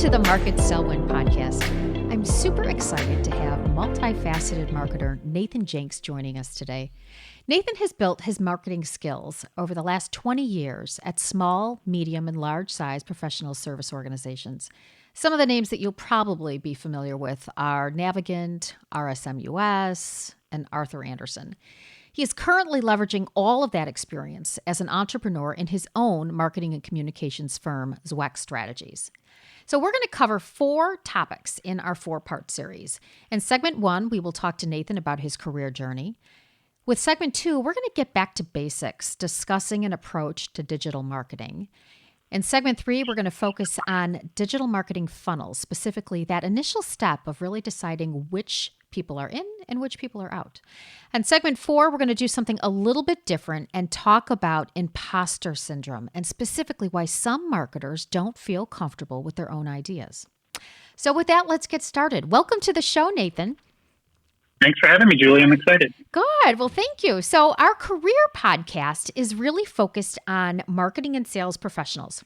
to the Market.Sell.Win podcast. I'm super excited to have multifaceted marketer Nathan Jenks joining us today. Nathan has built his marketing skills over the last 20 years at small, medium, and large-size professional service organizations. Some of the names that you'll probably be familiar with are Navigant, RSM US, and Arthur Andersen. He is currently leveraging all of that experience as an entrepreneur in his own marketing and communications firm, Zweck Strategies. So we're going to cover 4 topics in our 4-part series. In segment 1, we will talk to Nathan about his career journey. With segment 2, we're going to get back to basics, discussing an approach to digital marketing. In segment 3, we're going to focus on digital marketing funnels, specifically that initial step of really deciding which people are in and which people are out. And segment 4, we're going to do something a little bit different and talk about imposter syndrome and specifically why some marketers don't feel comfortable with their own ideas. So with that, let's get started. Welcome to the show, Nathan. Thanks for having me, Julie. I'm excited. Good. Well, thank you. So our career podcast is really focused on marketing and sales professionals.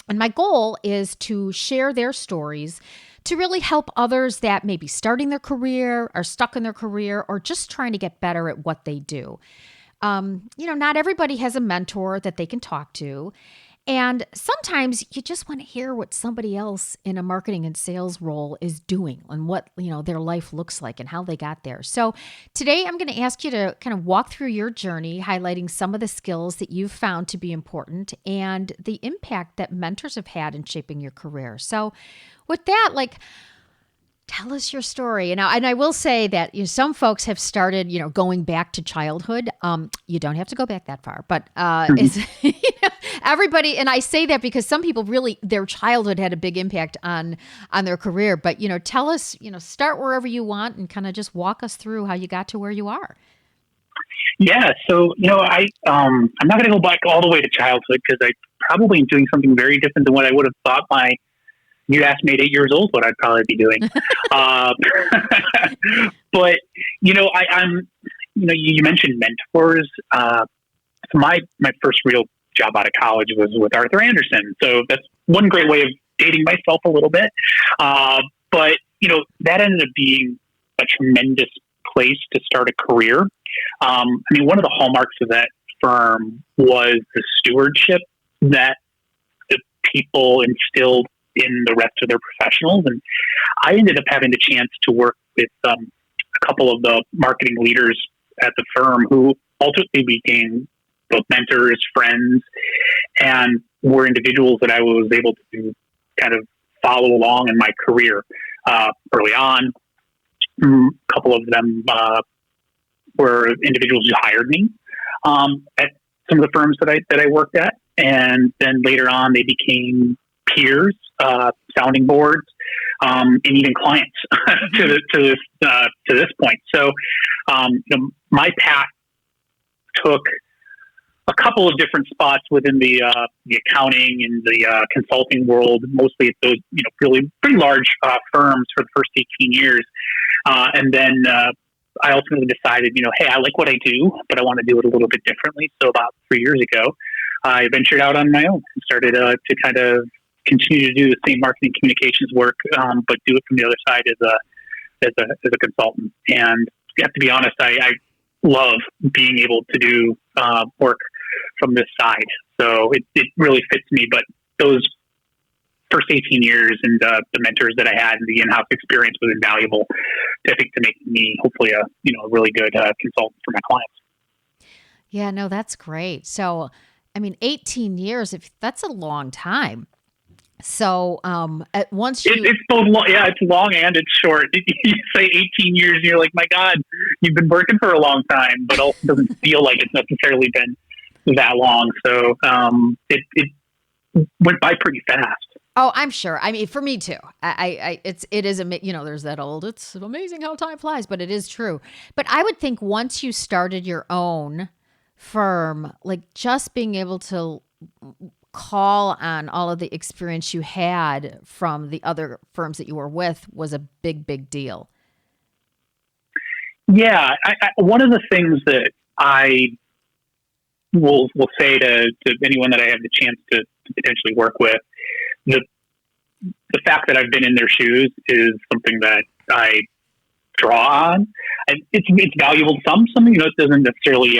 And my goal is to share their stories to really help others that may be starting their career, are stuck in their career, or just trying to get better at what they do. Not everybody has a mentor that they can talk to. And sometimes you just want to hear what somebody else in a marketing and sales role is doing and what, their life looks like and how they got there. So today I'm going to ask you to kind of walk through your journey, highlighting some of the skills that you've found to be important and the impact that mentors have had in shaping your career. So with that, tell us your story. And I will say that some folks have started, going back to childhood. You don't have to go back that far, but everybody, and I say that because some people really, their childhood had a big impact on their career. But, tell us, start wherever you want and kind of just walk us through how you got to where you are. Yeah. So, I'm not going to go back all the way to childhood because I probably am doing something very different than what I would have thought you asked me at 8 years old what I'd probably be doing. But, you mentioned mentors. So my first real job out of college was with Arthur Andersen. So that's one great way of dating myself a little bit. But, that ended up being a tremendous place to start a career. One of the hallmarks of that firm was the stewardship that the people instilled in the rest of their professionals. And I ended up having the chance to work with a couple of the marketing leaders at the firm who ultimately became both mentors, friends, and were individuals that I was able to kind of follow along in my career early on. A couple of them were individuals who hired me at some of the firms that I worked at. And then later on, they became peers, sounding boards, and even clients to this point. So, my path took a couple of different spots within the accounting and the consulting world, mostly at those really pretty large firms for the first 18 years, and then I ultimately decided, hey, I like what I do, but I want to do it a little bit differently. So about 3 years ago, I ventured out on my own and started to kind of continue to do the same marketing communications work, but do it from the other side as a consultant. And you have to be honest, I love being able to do work from this side. So it really fits me. But those first 18 years and the mentors that I had and the in-house experience was invaluable, I think, to make me hopefully a really good consultant for my clients. Yeah, no, that's great. So, 18 years, that's a long time. So at once you... It's both long, yeah, it's long and it's short. You say 18 years and you're like, my God, you've been working for a long time, but also doesn't feel like it's necessarily been that long. So it went by pretty fast. Oh, I'm sure. For me too. It is, there's that old, it's amazing how time flies, but it is true. But I would think once you started your own firm, just being able to call on all of the experience you had from the other firms that you were with was a big, big deal. Yeah. One of the things that I will say to anyone that I have the chance to potentially work with, the the fact that I've been in their shoes is something that I draw on. And it's valuable to some, it doesn't necessarily,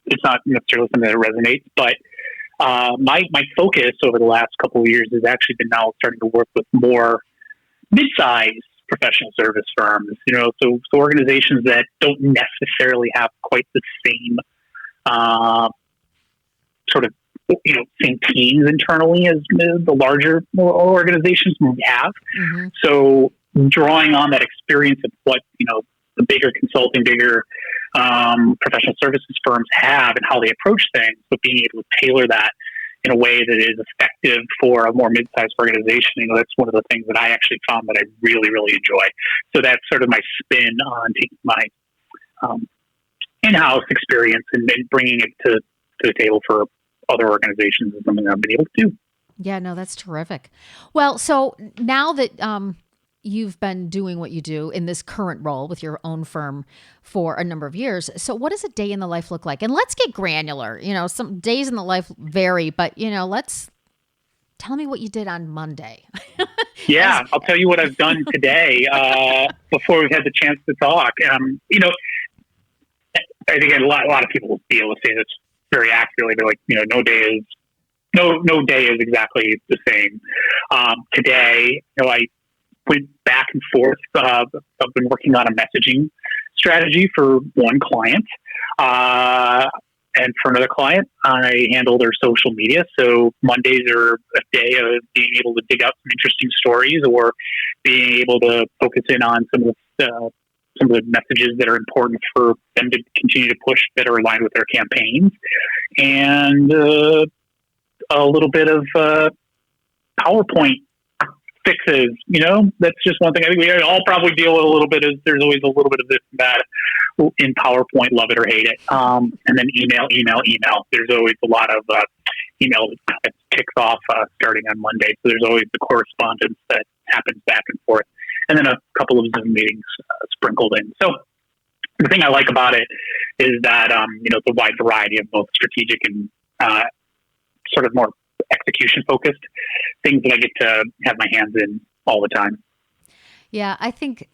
it's not necessarily something that resonates, but my focus over the last couple of years has actually been now starting to work with more mid-sized professional service firms, so organizations that don't necessarily have quite the same sort of, same teams internally as the larger organizations we have. Mm-hmm. So drawing on that experience of what, the bigger consulting, bigger professional services firms have and how they approach things, but being able to tailor that in a way that is effective for a more mid-sized organization. That's one of the things that I actually found that I really, really enjoy. So that's sort of my spin on taking my in-house experience and bringing it to the table for other organizations is something I've been able to do. Yeah, no, that's terrific. Well, so now that you've been doing what you do in this current role with your own firm for a number of years, so what does a day in the life look like? And let's get granular. Some days in the life vary, but let's tell me what you did on Monday. Yeah, I'll tell you what I've done today before we've had the chance to talk. I think a lot of people will be able to say this very accurately. They're like, no day is exactly the same. Today, I went back and forth. I've been working on a messaging strategy for one client. And for another client, I handle their social media. So Mondays are a day of being able to dig out some interesting stories or being able to focus in on some of the messages that are important for them to continue to push that are aligned with their campaigns. And a little bit of PowerPoint fixes, that's just one thing I think we all probably deal with a little bit. Is there's always a little bit of this and that in PowerPoint, love it or hate it. And then email. There's always a lot of email that kicks off starting on Monday. So there's always the correspondence that happens back and forth. And then a couple of Zoom meetings sprinkled in. So the thing I like about it is that, it's a wide variety of both strategic and sort of more execution focused things that I get to have my hands in all the time. Yeah, I think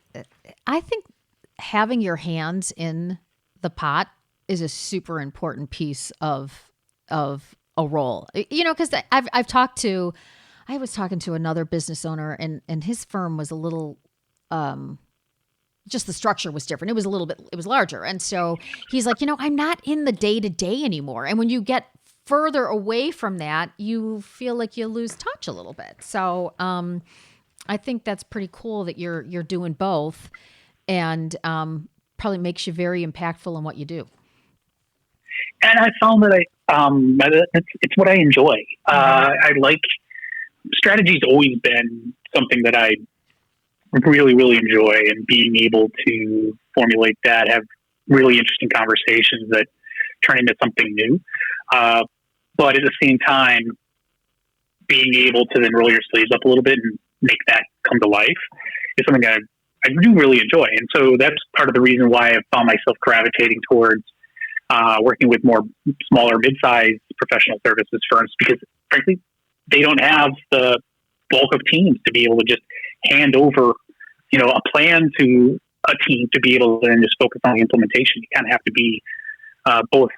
having your hands in the pot is a super important piece of a role. Because I was talking to another business owner and his firm was a little just the structure was different. It was larger. And so he's like, I'm not in the day-to-day anymore. And when you get further away from that, you feel like you lose touch a little bit. So I think that's pretty cool that you're doing both, and probably makes you very impactful in what you do. And I found that it's what I enjoy. I like strategy's always been something that I really, really enjoy, and being able to formulate that, have really interesting conversations that turn into something new. But at the same time, being able to then roll your sleeves up a little bit and make that come to life is something that I do really enjoy. And so that's part of the reason why I've found myself gravitating towards working with more smaller, mid-sized professional services firms, because frankly, they don't have the bulk of teams to be able to just hand over, a plan to a team to be able to then just focus on the implementation. You kind of have to be both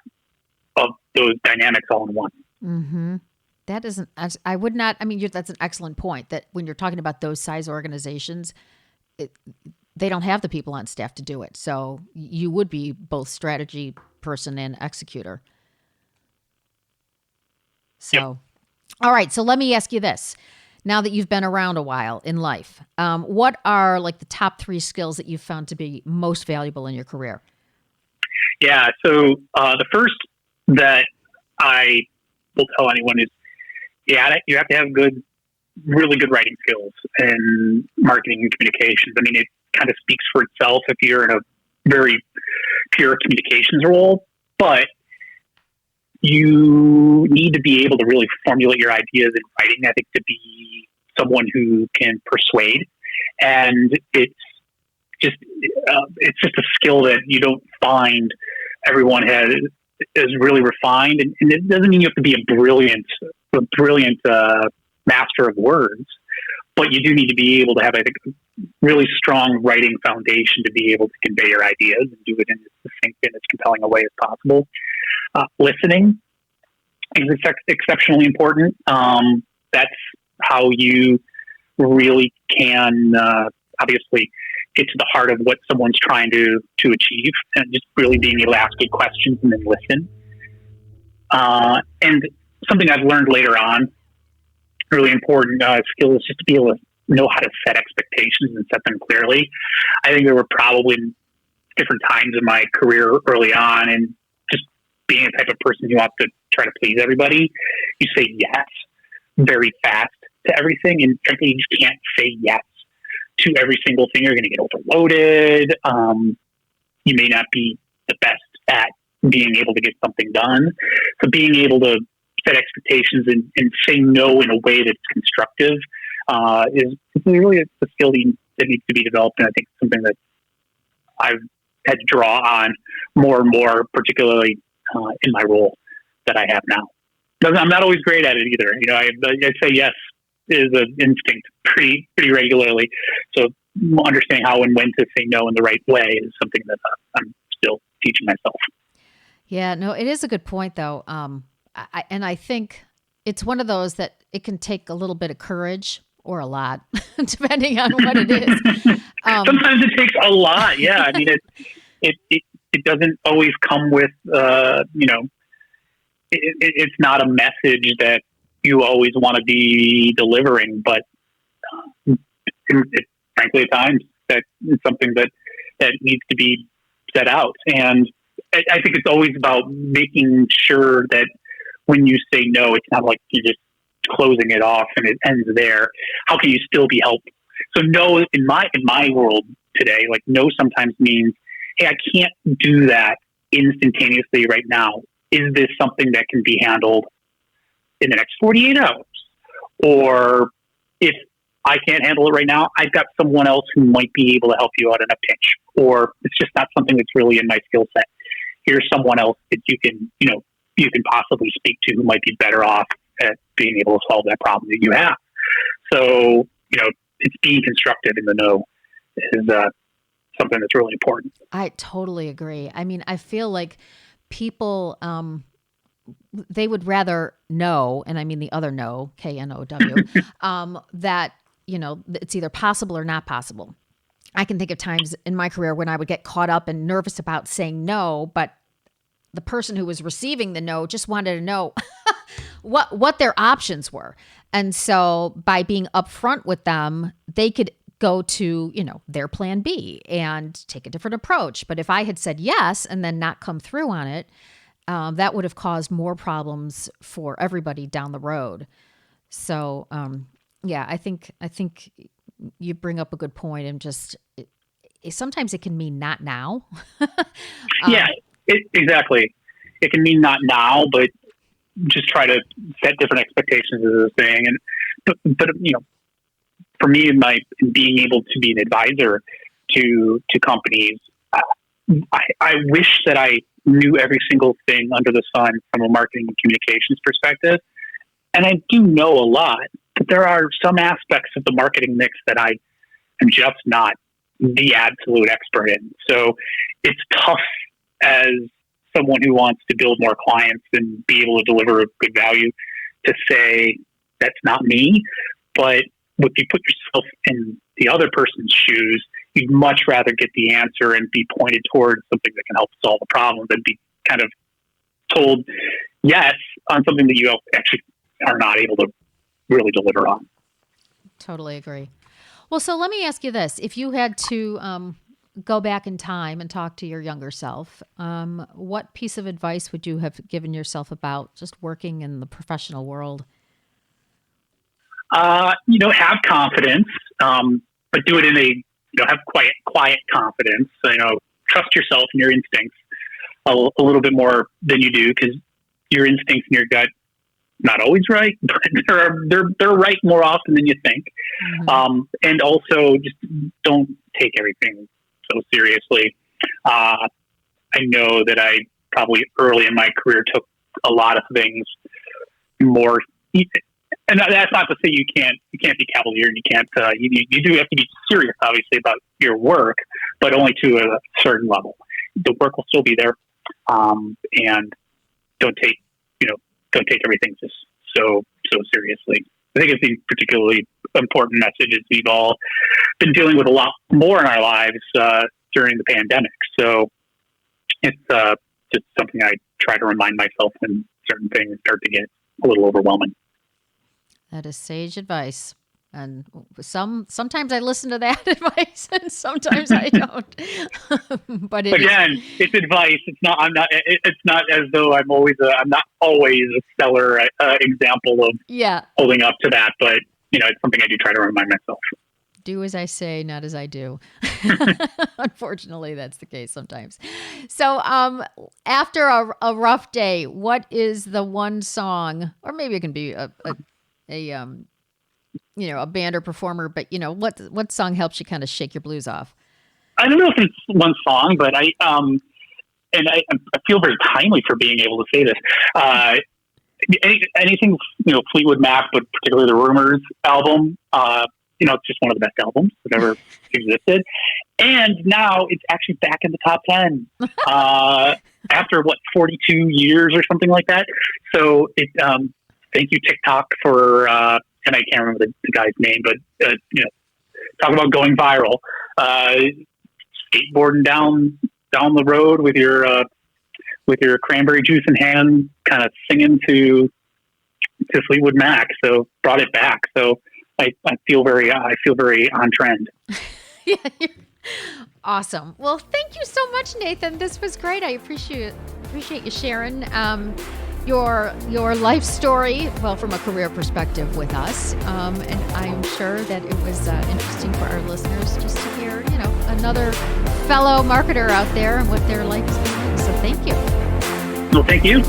of those dynamics all in one. Mm-hmm. That isn't, I would not, that's an excellent point, that when you're talking about those size organizations, they don't have the people on staff to do it. So you would be both strategy person and executor. So, yep. All right. So let me ask you this. Now that you've been around a while in life, what are like the top 3 skills that you've found to be most valuable in your career? Yeah. So the first that I will tell anyone is, you have to have really good writing skills and marketing and communications. It kind of speaks for itself if you're in a very pure communications role, but you need to be able to really formulate your ideas in writing, I think, to be someone who can persuade. And it's just a skill that you don't find everyone is really refined. And it doesn't mean you have to be a brilliant master of words, but you do need to be able to have, I think, a really strong writing foundation to be able to convey your ideas and do it in as succinct and as compelling a way as possible. Listening is exceptionally important. That's how you really can obviously get to the heart of what someone's trying to achieve, and just really being able to ask good questions and then listen. And something I've learned later on, really important skill, is just to be able to know how to set expectations and set them clearly. I think there were probably different times in my career early on, and just being a type of person who wants to try to please everybody, you say yes very fast to everything, and frankly, you just can't say yes to every single thing. You're going to get overloaded. You may not be the best at being able to get something done. So being able to set expectations and say no in a way that's constructive is really a skill that needs to be developed. And I think something that I've had to draw on more and more, particularly in my role that I have now. I'm not always great at it either. I say yes is an instinct pretty regularly. So understanding how and when to say no in the right way is something that I'm still teaching myself. Yeah, no, it is a good point though. I think it's one of those that it can take a little bit of courage or a lot, depending on what it is. Sometimes it takes a lot. Yeah. I mean, it doesn't always come with, it's not a message that you always want to be delivering, but frankly, at times that is something that needs to be set out. And I think it's always about making sure that when you say no, it's not like you're just closing it off and it ends there. How can you still be helpful? So no, in my world today, like no sometimes means, hey, I can't do that instantaneously right now. Is this something that can be handled in the next 48 hours? Or if I can't handle it right now, I've got someone else who might be able to help you out in a pinch. Or it's just not something that's really in my skill set. Here's someone else that you can possibly speak to who might be better off at being able to solve that problem that you have. So, it's being constructive in the no is something that's really important. I totally agree. I mean, I feel like people, they would rather know, and I mean the other no, K-N-O-W, that, it's either possible or not possible. I can think of times in my career when I would get caught up and nervous about saying no, but the person who was receiving the no just wanted to know what their options were. And so by being upfront with them, they could go to, their plan B and take a different approach. But if I had said yes and then not come through on it, that would have caused more problems for everybody down the road. So, I think you bring up a good point, and just sometimes it can mean not now. Exactly. It can mean not now, but just try to set different expectations as a thing. And but for me, in being able to be an advisor to companies, I wish that I knew every single thing under the sun from a marketing and communications perspective. And I do know a lot, but there are some aspects of the marketing mix that I am just not the absolute expert in. So it's tough as someone who wants to build more clients and be able to deliver a good value to say that's not me. But if you put yourself in the other person's shoes, you'd much rather get the answer and be pointed towards something that can help solve a problem than be kind of told yes on something that you actually are not able to really deliver on. Totally agree. Well, so let me ask you this. If you had to go back in time and talk to your younger self, what piece of advice would you have given yourself about just working in the professional world? Have confidence, but do it in have quiet confidence. Trust yourself and your instincts a little bit more than you do, because your instincts and your gut not always right, but they're right more often than you think. Mm-hmm. And also just don't take everything so seriously. I know that I probably early in my career took a lot of things more And that's not to say you can't be cavalier, and you can't, you do have to be serious, obviously, about your work, but only to a certain level. The work will still be there. And don't take everything just so seriously. I think it's a particularly important message as we've all been dealing with a lot more in our lives during the pandemic. So it's just something I try to remind myself when certain things start to get a little overwhelming. That is sage advice. And sometimes I listen to that advice, and sometimes I don't. But again, it's advice. It's not. I'm not. It's not as though I'm not always a stellar example of holding up to that. But it's something I do try to remind myself. Do as I say, not as I do. Unfortunately, that's the case sometimes. So, after a rough day, what is the one song, or maybe it can be a band or performer, but what song helps you kind of shake your blues off? I don't know if it's one song, but I feel very timely for being able to say this. Anything, Fleetwood Mac, but particularly the Rumors album, it's just one of the best albums that ever existed. And now it's actually back in the top 10 after 42 years or something like that. So thank you, TikTok, for, and I can't remember the guy's name, but, talk about going viral, skateboarding down the road with your cranberry juice in hand, kind of singing to Fleetwood Mac. So brought it back. So I feel very on trend. Yeah. Awesome. Well, thank you so much, Nathan. This was great. I appreciate you sharing your life story, from a career perspective with us. And I'm sure that it was interesting for our listeners just to hear, another fellow marketer out there and what their life has been like. So thank you. Well, thank you.